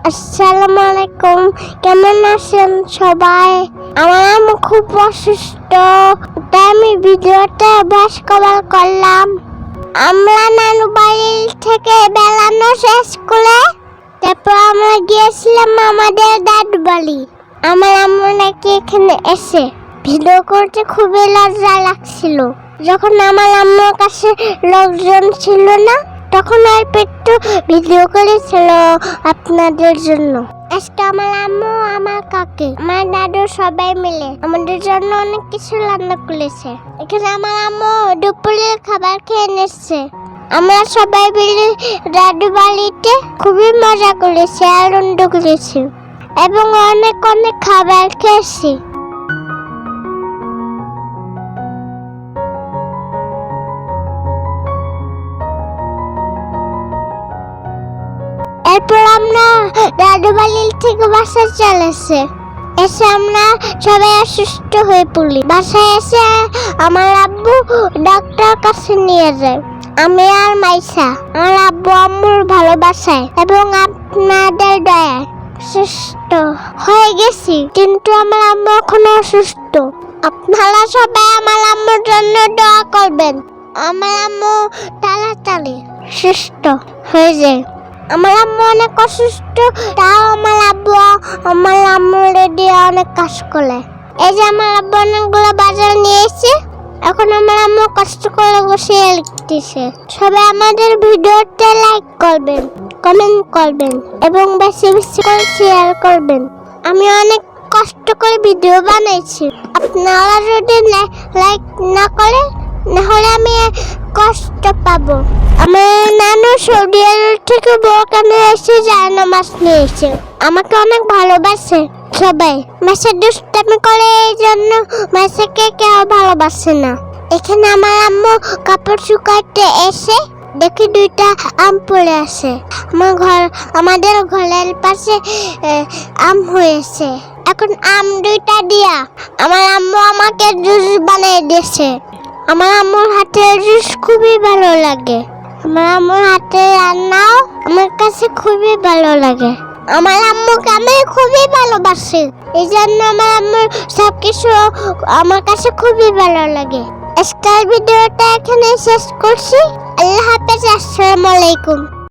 আসসালামু আলাইকুম, কেমন আছেন সবাই? আমার আম্মু খুব অসুস্থ, তাই আমি ভিডিওটা বেশ কভার করলাম। আমরা নানু বাড়ি থেকে বেড়ানো শেষ করে তারপর আমরা গিয়েছিলাম আমাদের দাদু বাড়ি। আমার আম্মু নাকি এখানে এসে ভিডিও করতে খুবই লজ্জা লাগছিল। যখন আমার আম্মুর কাছে লোকজন ছিল না, তখন অল্প একটু ভিডিও করেছিল আপনাদের জন্য। আজকে আমার আম্মু, আমার কাকি, আমার দাদু সবাই মিলে আমাদের জন্য অনেক কিছু রান্না করেছে। এখানে আমার আম্মু দুপুরের খাবার খেয়ে নিচ্ছে। আমরা সবাই মিলে দাদু বাড়িতে খুবই মজা করেছি, আনন্দ করেছি এবং অনেক অনেক খাবার খেয়েছি। এরপর আমরা দাদু বাড়ি থেকে বাসায় চলেছে। এসে আমরা সবাই অসুস্থ হয়ে পড়ি। বাসায় এসে আমার আব্বু ডাক্তার কাছে নিয়ে যায়। আমি আর মাইসা আমার আব্বু আম্মুর ভালোবাসায় এবং আপনাদের দয়ায় সুস্থ হয়ে গেছি, কিন্তু আমার আম্মু এখনো অসুস্থ। আপনারা সবাই আমার আম্মুর জন্য দোয়া করবেন, আমার আম্মু তাড়াতাড়ি সুস্থ হয়ে যায়। আমার আম্মু অনেক অসুস্থ, তাও আমার আব্বু আমার আম্মুর দিয়ে অনেক কাজ করে। এই যে আমার আব্বু অনেকগুলো বাজার নিয়ে এসেছে, এখন আমার আম্মু কষ্ট করে বসিয়ে লিখতেছে। সবাই আমাদের ভিডিওতে লাইক করবেন, কমেন্ট করবেন এবং বেশি বেশি করে শেয়ার করবেন। আমি অনেক কষ্ট করে ভিডিও বানাইছি, আপনারা যদি লাইক না করেন নাহলে আমি কষ্ট পাবো। আমার নানু সৌদি আরব থেকে বোরখানে এসে জায়নামাজ নিয়েছে। আমাকে অনেক ভালোবাসে সবাই। মাসে দুষ্টামি করে, এই জন্য মাসাকে কেউ ভালোবাসে না। এখানে আমার আম্মু কাপড় শুকাতে এসে দেখি দুইটা আম পড়ে আছে। আমাদের ঘরের পাশে আম হয়েছে। এখন আম দুইটা দিয়া আমার আম্মু আমাকে জুস বানিয়ে দিয়েছে। আমার আম্মুর হাতের জুস খুবই ভালো লাগে। আমার আম্মুর হাতে রান্নাও আমার কাছে খুবই ভালো লাগে। আমার আম্মুকে আমি খুবই ভালোবাসি, এই জন্য আমার আম্মুর সবকিছু আমার কাছে খুবই ভালো লাগে। আজকের ভিডিওটা এখানে শেষ করছি। আল্লাহ হাফেজ, আসসালামু আলাইকুম।